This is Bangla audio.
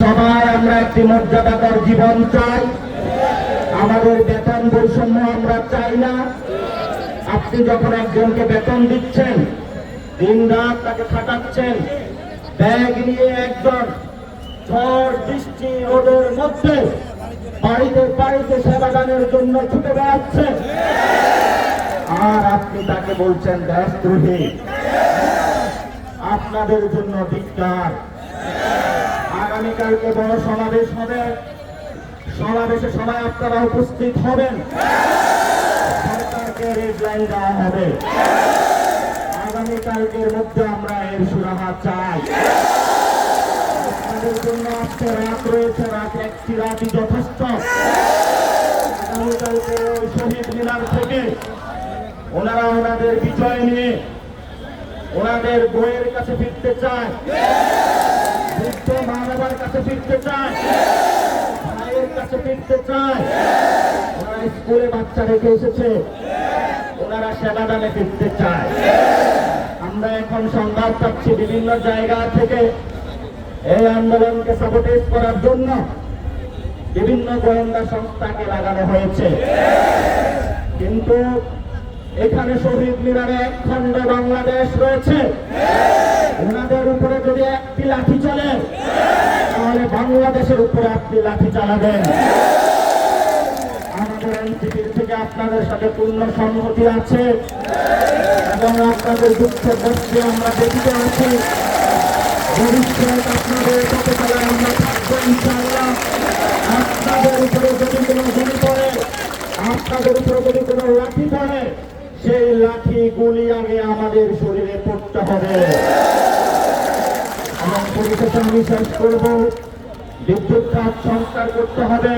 সবাই আমরা একটি মর্যাদাকর জীবন চাই। আমাদের বেতন বৈষম্য আমরা চাই না। আপনি যখন একজনকে বেতন দিচ্ছেন, দিন রাত তাকে খাটাচ্ছেন, ব্যাগ নিয়ে একজন ঝড় বৃষ্টি রোদের মধ্যে বাড়িতে বাড়িতে সেবা দানের জন্য ছুটে বেড়াচ্ছে, আর আপনি তাকে বলছেন দেশদ্রোহী। আপনাদের জন্য ধিক্কার। আগামীকালকে বড় সমাবেশ হবে, সমাবেশে সবাই আপনারা উপস্থিত হবেন। সরকারকে রেড লাইন দেওয়া হবে। আগামীকালকের মধ্যে আমরা এর সুরাহা চাই। আপনাদের জন্য আজকে রাত রয়েছে, রাত একটি রাতই যথেষ্ট। আগামীকালকে শহীদ মিনার থেকে ওনারা ওনাদের বিজয় নিয়ে ওনাদের বইয়ের কাছে ফিরতে চায়, বৃদ্ধ মা বাবার কাছে ফিরতে চায়, ভাইয়ের কাছে ফিরতে চায়। ওনারা স্কুলে বাচ্চা রেখে এসেছে, ওনারা সেবাদানে ফিরতে চায়। আমরা এখন সংবাদ পাচ্ছি বিভিন্ন জায়গা থেকে এই আন্দোলনকে সাবোটেজ করার জন্য বিভিন্ন গোয়েন্দা সংস্থাকে লাগানো হয়েছে। কিন্তু এখানে শহীদ মিনারে একখণ্ড বাংলাদেশ রয়েছে। ওনাদের উপরে যদি একটি লাঠি চলে, তাহলে বাংলাদেশের উপরে আপনি লাঠি চালাবেন। আমাদের এনসিপির থেকে আপনাদের সাথে পূর্ণ সংহতি আছে এবং আপনাদের দুঃখের কষ্টে আমরা দেখিতে আছি। ভবিষ্যৎ আপনাদের পথে চলায় আমরা থাকবো ইনশাআল্লাহ। আপনাদের উপরে যদি কোনো গুলি পড়ে, আপনাদের উপরে যদি কোনো লাঠি পড়ে, সেই লাঠি গুলি আগে আমাদের শরীরে পড়তে হবে। এবং পরিশেষে আমি শেষ করবো, বিদ্যুৎ খাত সংস্কার করতে হবে।